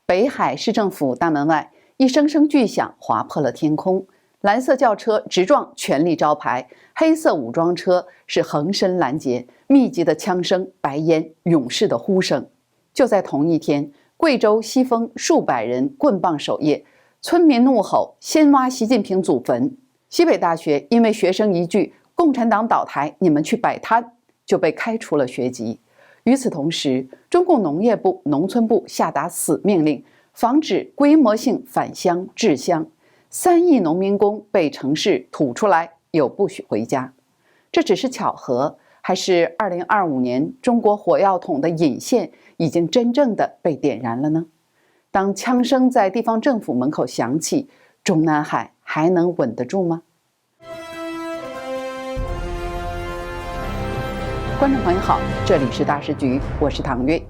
北海市政府大门外，一声声巨响划破了天空。蓝色轿车直撞权力招牌，黑色武装车是横伸拦截，密集的枪声、白烟、勇士的呼声。就在同一天，贵州西丰数百人棍棒守夜，村民怒吼：“先挖习近平祖坟！”西北大学因为学生一句“共产党倒台，你们去摆摊”，就被开除了学籍。与此同时，中共农业部、农村部下达死命令，防止规模性返乡治乡。3亿农民工被城市吐出来，又不许回家。这只是巧合，还是2025年中国火药桶的引线已经真正的被点燃了呢？当枪声在地方政府门口响起，中南海还能稳得住吗？观众朋友好，这里是大时局，我是唐月。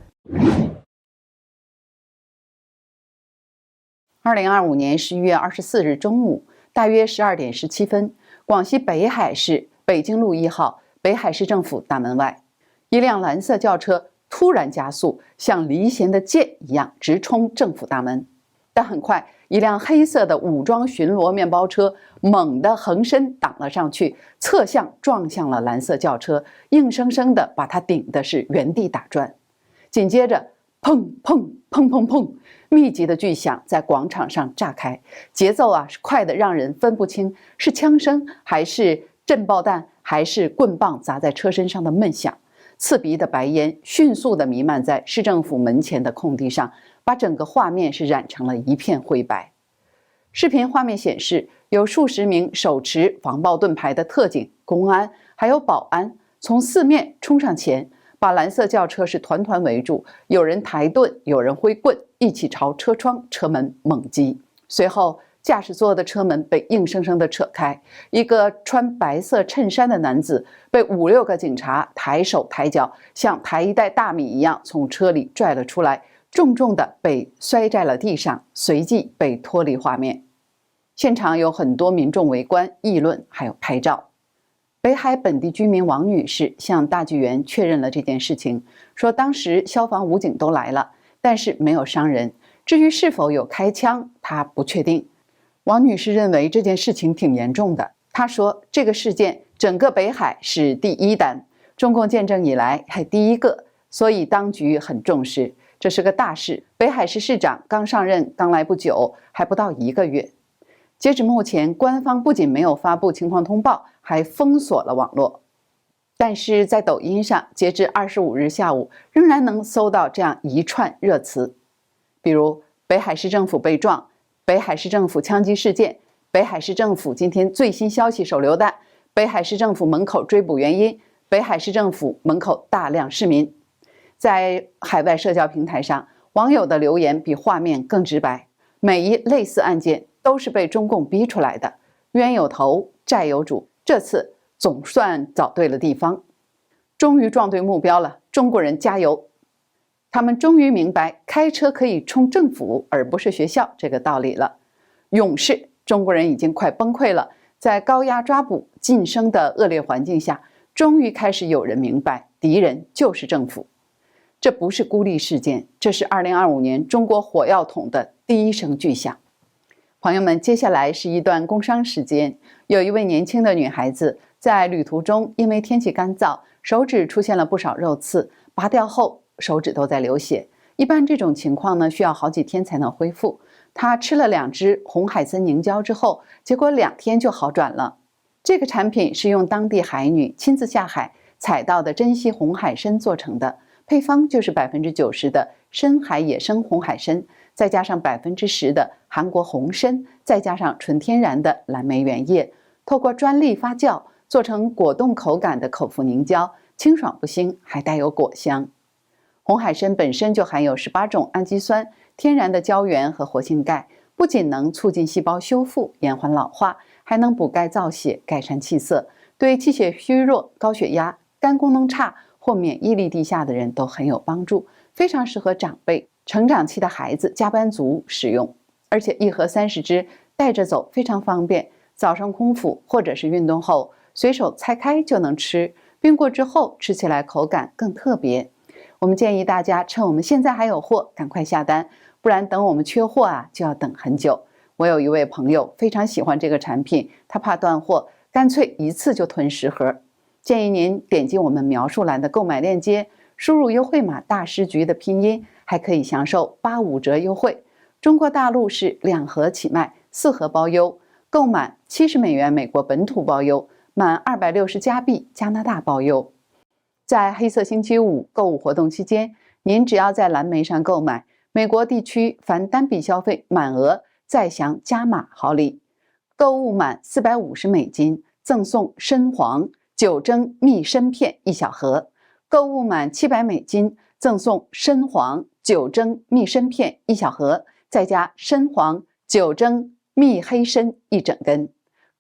2025年11月24日中午，大约12点17分，广西北海市北京路1号北海市政府大门外，一辆蓝色轿车突然加速，像离弦的箭一样直冲政府大门。但很快，一辆黑色的武装巡逻面包车猛地横身挡了上去，侧向撞向了蓝色轿车，硬生生地把它顶的是原地打转。紧接着，砰砰砰砰砰，密集的巨响在广场上炸开，节奏是快得让人分不清是枪声还是震爆弹，还是棍棒砸在车身上的闷响。刺鼻的白烟迅速地弥漫在市政府门前的空地上，把整个画面是染成了一片灰白。视频画面显示，有数十名手持防暴盾牌的特警、公安还有保安从四面冲上前，把蓝色轿车是团团围住，有人抬盾，有人挥棍，一起朝车窗、车门猛击。随后，驾驶座的车门被硬生生地扯开，一个穿白色衬衫的男子被5、6个警察抬手抬脚，像抬一袋大米一样从车里拽了出来，重重地被摔在了地上，随即被脱离画面。现场有很多民众围观、议论，还有拍照。北海本地居民王女士向大剧园确认了这件事情，说当时消防、武警都来了，但是没有伤人。至于是否有开枪，她不确定。王女士认为这件事情挺严重的，她说这个事件整个北海是第1单，中共建政以来还第1个，所以当局很重视，这是个大事。北海市市长刚上任，刚来不久，还不到1个月。截止目前，官方不仅没有发布情况通报，还封锁了网络。但是在抖音上，截至25日下午，仍然能搜到这样一串热词，比如北海市政府被撞、北海市政府枪击事件、北海市政府今天最新消息手榴弹、北海市政府门口追捕原因、北海市政府门口大量市民。在海外社交平台上，网友的留言比画面更直白，每一类似案件都是被中共逼出来的，冤有头，债有主，这次总算找对了地方，终于撞对目标了，中国人加油！他们终于明白开车可以冲政府而不是学校这个道理了。勇士，中国人已经快崩溃了，在高压抓捕、晋升的恶劣环境下，终于开始有人明白敌人就是政府。这不是孤立事件，这是2025年中国火药桶的第一声巨响。朋友们，接下来是一段工商时间。有一位年轻的女孩子在旅途中，因为天气干燥，手指出现了不少肉刺，拔掉后手指都在流血。一般这种情况呢，需要好几天才能恢复。她吃了2支红海参凝胶之后，结果2天就好转了。这个产品是用当地海女亲自下海采到的珍稀红海参做成的，配方就是90%的深海野生红海参，再加上10%的韩国红参，再加上纯天然的蓝莓原液，透过专利发酵做成果冻口感的口服凝胶，清爽不腥，还带有果香。红海参本身就含有18种氨基酸、天然的胶原和活性钙，不仅能促进细胞修复、延缓老化，还能补钙造血、改善气色，对气血虚弱、高血压、肝功能差或免疫力低下的人都很有帮助，非常适合长辈、成长期的孩子、加班族使用。而且1盒30支，带着走非常方便，早上空腹或者是运动后随手拆开就能吃，冰过之后吃起来口感更特别。我们建议大家趁我们现在还有货，赶快下单，不然等我们缺货啊，就要等很久。我有一位朋友非常喜欢这个产品，他怕断货，干脆一次就囤10盒。建议您点击我们描述栏的购买链接，输入优惠码大师局的拼音，还可以享受85折优惠。中国大陆是2盒起卖，4盒包邮，购满70美元美国本土包邮，满260加币加拿大包邮。在黑色星期五购物活动期间，您只要在蓝莓上购买，美国地区凡单笔消费满额再享加码好礼。购物满450美金赠送深黄9蒸蜜参片1小盒，购物满700美金赠送深黄9蒸蜜参片1小盒，再加深黄9蒸蜜黑参1整根。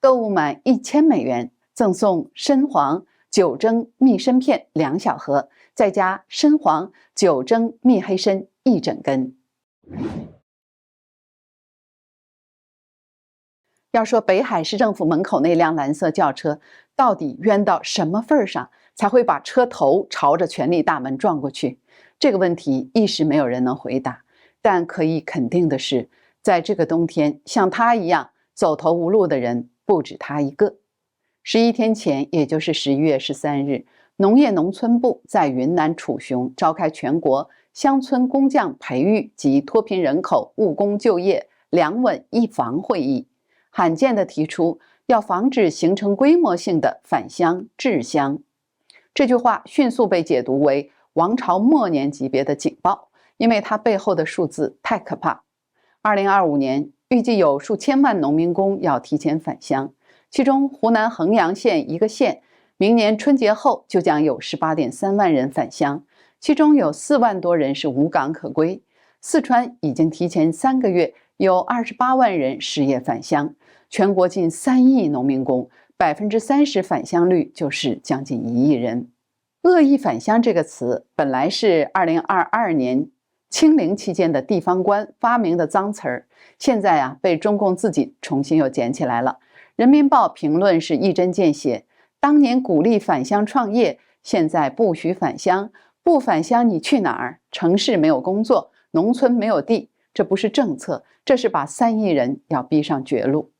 购物满1000美元赠送深黄9蒸蜜参片2小盒，再加深黄9蒸蜜黑参1整根。要说北海市政府门口那辆蓝色轿车到底冤到什么份上，才会把车头朝着权力大门撞过去？这个问题一时没有人能回答。但可以肯定的是，在这个冬天，像他一样走投无路的人不止他一个。11天前，也就是11月13日，农业农村部在云南楚雄召开全国乡村工匠培育及脱贫人口务工就业2稳1防会议，罕见地提出要防止形成规模性的返乡滞乡。这句话迅速被解读为王朝末年级别的警报，因为它背后的数字太可怕。2025年预计有数千万农民工要提前返乡，其中湖南衡阳县一个县明年春节后就将有18.3万人返乡，其中有4万多人是无港可归。四川已经提前3个月有28万人失业返乡，全国近3亿农民工，30%返乡率就是将近1亿人。恶意返乡这个词本来是2022年清零期间的地方官发明的脏词儿，现在被中共自己重新又捡起来了。人民报评论是一针见血，当年鼓励返乡创业，现在不许返乡，不返乡你去哪儿？城市没有工作，农村没有地，这不是政策，这是把3亿人要逼上绝路。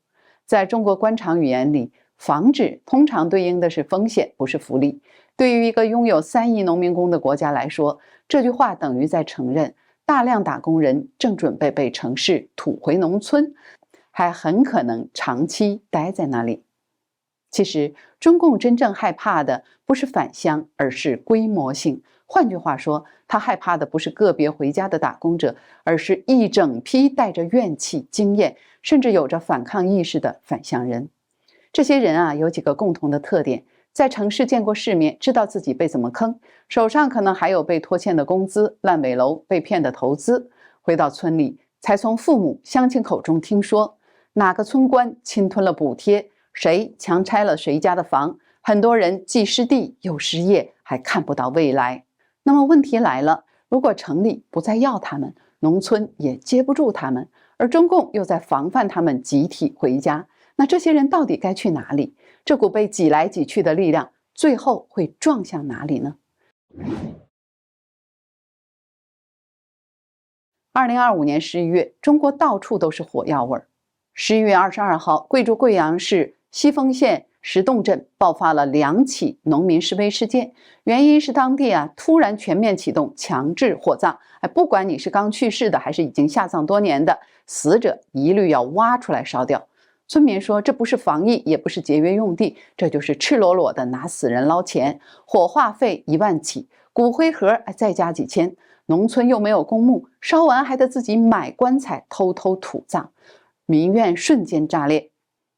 在中国官场语言里，防止通常对应的是风险，不是福利。对于一个拥有3亿农民工的国家来说，这句话等于在承认大量打工人正准备被城市吐回农村，还很可能长期待在那里。其实，中共真正害怕的不是返乡，而是规模性。换句话说，他害怕的不是个别回家的打工者，而是一整批带着怨气、经验，甚至有着反抗意识的返乡人。这些人有几个共同的特点：在城市见过世面，知道自己被怎么坑，手上可能还有被拖欠的工资、烂尾楼、被骗的投资。回到村里，才从父母、乡亲口中听说哪个村官侵吞了补贴，谁强拆了谁家的房，很多人既失地又失业，还看不到未来。那么问题来了，如果城里不再要他们，农村也接不住他们，而中共又在防范他们集体回家，那这些人到底该去哪里？这股被挤来挤去的力量，最后会撞向哪里呢？2025年11月，中国到处都是火药味儿。11月22号，贵州贵阳市西丰县石洞镇爆发了2起农民示威事件，原因是当地突然全面启动强制火葬，不管你是刚去世的还是已经下葬多年的，死者一律要挖出来烧掉。村民说，这不是防疫，也不是节约用地，这就是赤裸裸的拿死人捞钱。火化费1万起，骨灰盒再加几千，农村又没有公墓，烧完还得自己买棺材偷偷土葬，民怨瞬间炸裂。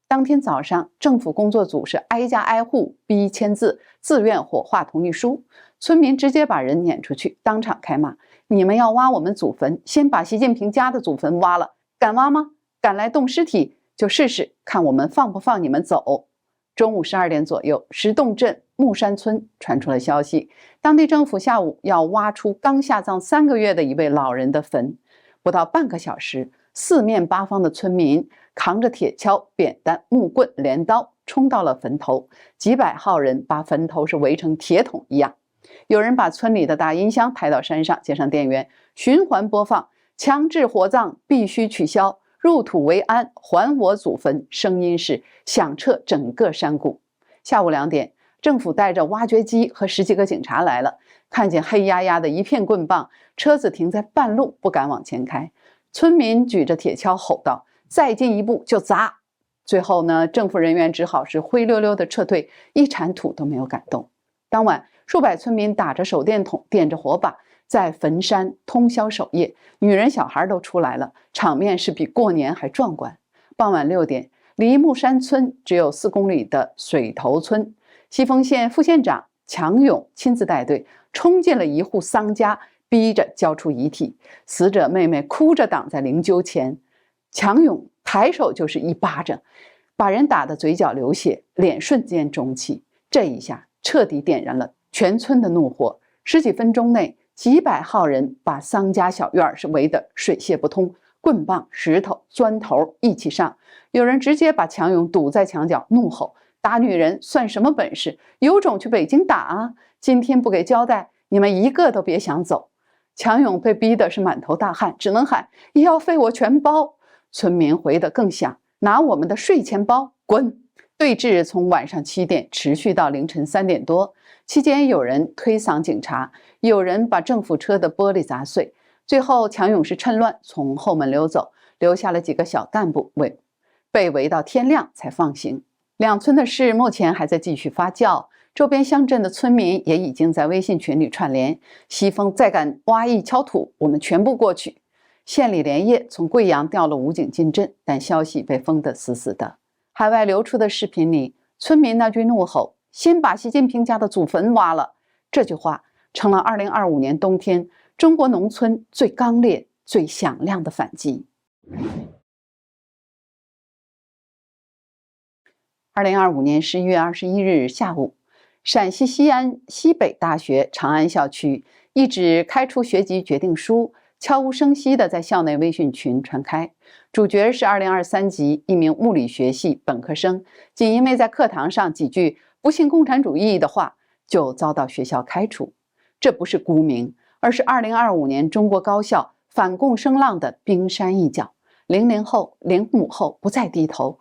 当天早上，政府工作组是挨家挨户逼签字，自愿火化同意书，村民直接把人撵出去，当场开骂：你们要挖我们祖坟，先把习近平家的祖坟挖了，敢挖吗？敢来动尸体就试试看我们放不放你们走。中午12点左右，石洞镇木山村传出了消息，当地政府下午要挖出刚下葬3个月的一位老人的坟。不到半个小时，四面八方的村民扛着铁锹、扁担、木棍、镰刀冲到了坟头，几百号人把坟头是围成铁桶一样。有人把村里的大音箱抬到山上，接上电源，循环播放强制火葬必须取消，入土为安，还我祖坟，声音是响彻整个山谷。下午2点，政府带着挖掘机和10几个警察来了，看见黑压压的一片棍棒，车子停在半路，不敢往前开。村民举着铁锹吼道：“再进一步就砸！”最后呢，政府人员只好是灰溜溜的撤退，一铲土都没有敢动。当晚，数百村民打着手电筒，点着火把，在坟山通宵守夜，女人小孩都出来了，场面是比过年还壮观。傍晚6点，离木山村只有4公里的水头村，西丰县副县长强勇亲自带队冲进了一户丧家，逼着交出遗体。死者妹妹哭着挡在灵柩前，强勇抬手就是一巴掌，把人打得嘴角流血，脸瞬间中气。这一下彻底点燃了全村的怒火。10几分钟内，几百号人把丧家小院是围得水泄不通，棍棒、石头、砖头一起上。有人直接把强勇堵在墙角，怒吼：“打女人算什么本事？有种去北京打啊！今天不给交代，你们一个都别想走！”强勇被逼的是满头大汗，只能喊：“医药费我全包！”村民回得更响：“拿我们的税钱包，滚！”对峙从晚上7点持续到凌晨3点多，期间有人推搡警察，有人把政府车的玻璃砸碎。最后，强勇是趁乱从后门溜走，留下了几个小干部被围到天亮才放行。两村的事目前还在继续发酵，周边乡镇的村民也已经在微信群里串联：“西丰再敢挖一锹土，我们全部过去。”县里连夜从贵阳调了武警进镇，但消息被封得死死的。海外流出的视频里，村民那句怒吼：“先把习近平家的祖坟挖了！”这句话成了2025年冬天中国农村最刚烈、最响亮的反击。2025年11月21日下午，陕西西安西北大学长安校区一纸开除学籍决定书悄无声息地在校内微信群传开，主角是2023级一名物理学系本科生，仅因为在课堂上几句不信共产主义的话，就遭到学校开除。这不是沽名，而是2025年中国高校反共声浪的冰山一角。00后、05后不再低头，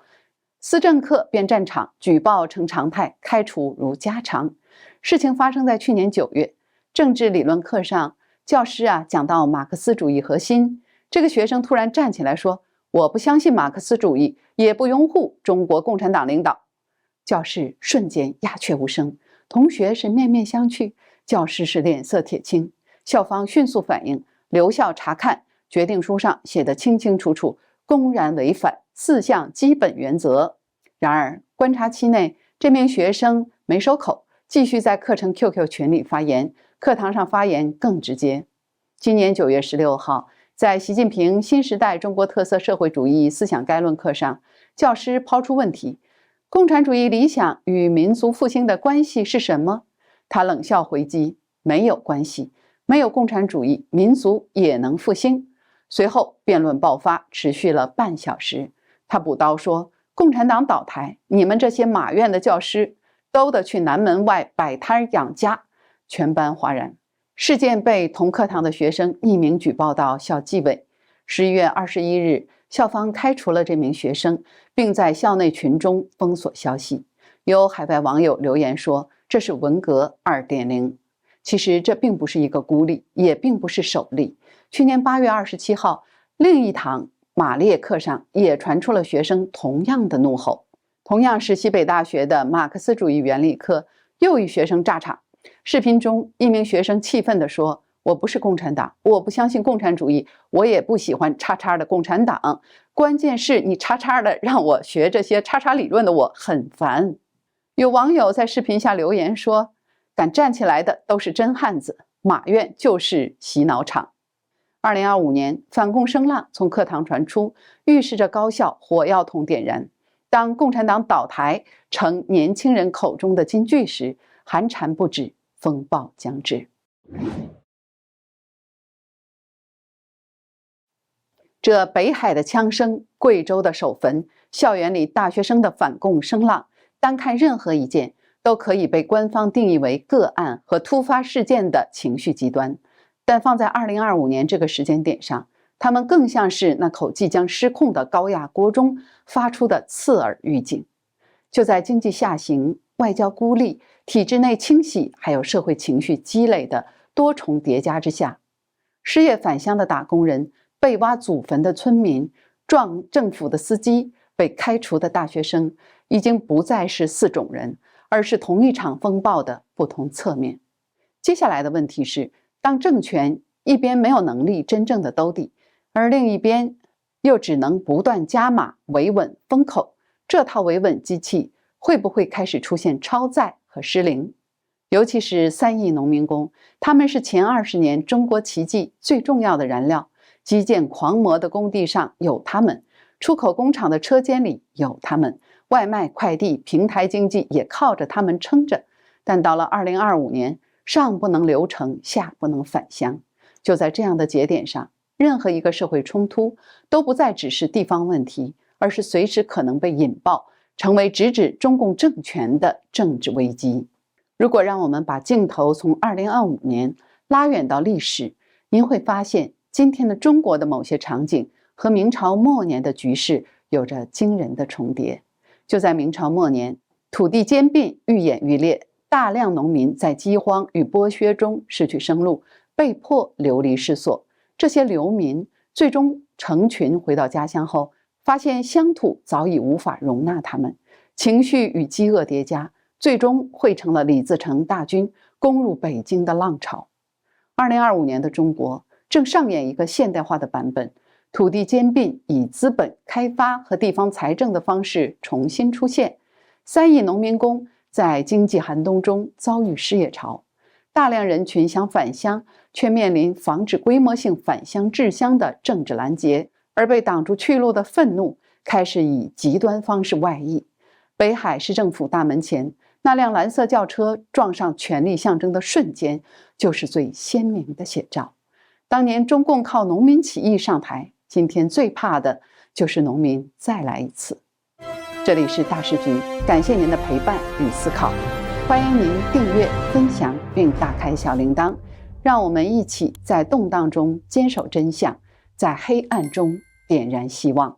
思政课变战场，举报成常态，开除如家常。事情发生在去年9月，政治理论课上，教师讲到马克思主义核心，这个学生突然站起来说：“我不相信马克思主义，也不拥护中国共产党领导。”教室瞬间鸦雀无声，同学是面面相觑，教师是脸色铁青。校方迅速反应，留校查看，决定书上写得清清楚楚，公然违反4项基本原则。然而观察期内，这名学生没收口，继续在课程 QQ 群里发言，课堂上发言更直接。今年9月16号，在习近平新时代中国特色社会主义思想概论课上，教师抛出问题：共产主义理想与民族复兴的关系是什么？他冷笑回击：没有关系，没有共产主义，民族也能复兴。随后辩论爆发，持续了半小时。他补刀说：共产党倒台，你们这些马院的教师都得去南门外摆摊养家。全班哗然。事件被同课堂的学生匿名举报到校纪委。11月21日，校方开除了这名学生，并在校内群中封锁消息。有海外网友留言说，这是文革 2.0。其实这并不是一个孤立，也并不是首例。去年8月27号，另一堂马列课上也传出了学生同样的怒吼。同样是西北大学的马克思主义原理课，又一学生炸场。视频中，一名学生气愤地说：“我不是共产党，我不相信共产主义，我也不喜欢叉叉的共产党。关键是你叉叉的让我学这些叉叉理论的我很烦。”有网友在视频下留言说：“敢站起来的都是真汉子，马院就是洗脑场。”2025年，反共声浪从课堂传出，预示着高校火药桶点燃。当共产党倒台成年轻人口中的金句时，寒蝉不止，风暴将至。这北海的枪声，贵州的首坟，校园里大学生的反共声浪，单看任何一件，都可以被官方定义为个案和突发事件的情绪极端。但放在2025年这个时间点上，他们更像是那口即将失控的高压锅中发出的刺耳预警。就在经济下行、外交孤立、体制内清洗，还有社会情绪积累的多重叠加之下，失业返乡的打工人、被挖祖坟的村民、撞政府的司机、被开除的大学生，已经不再是4种人，而是同一场风暴的不同侧面。接下来的问题是，当政权一边没有能力真正的兜底，而另一边又只能不断加码维稳封口，这套维稳机器会不会开始出现超载和失灵？尤其是3亿农民工，他们是前20年中国奇迹最重要的燃料，基建狂魔的工地上有他们，出口工厂的车间里有他们，外卖快递平台经济也靠着他们撑着。但到了2025年，上不能留城，下不能返乡。就在这样的节点上，任何一个社会冲突都不再只是地方问题，而是随时可能被引爆，成为直指中共政权的政治危机。如果让我们把镜头从2025年拉远到历史，您会发现今天的中国的某些场景和明朝末年的局势有着惊人的重叠。就在明朝末年，土地兼并愈演愈烈，大量农民在饥荒与剥削中失去生路，被迫流离失所。这些流民最终成群回到家乡后，发现乡土早已无法容纳他们，情绪与饥饿叠加，最终汇成了李自成大军攻入北京的浪潮。2025年的中国正上演一个现代化的版本，土地兼并以资本开发和地方财政的方式重新出现。3亿农民工在经济寒冬中遭遇失业潮，大量人群想返乡，却面临防止规模性返乡治乡的政治拦截，而被挡住去路的愤怒开始以极端方式外溢。北海市政府大门前，那辆蓝色轿车撞上权力象征的瞬间，就是最鲜明的写照。当年中共靠农民起义上台，今天最怕的就是农民再来一次。这里是大时局，感谢您的陪伴与思考，欢迎您订阅、分享并打开小铃铛，让我们一起在动荡中坚守真相，在黑暗中点燃希望。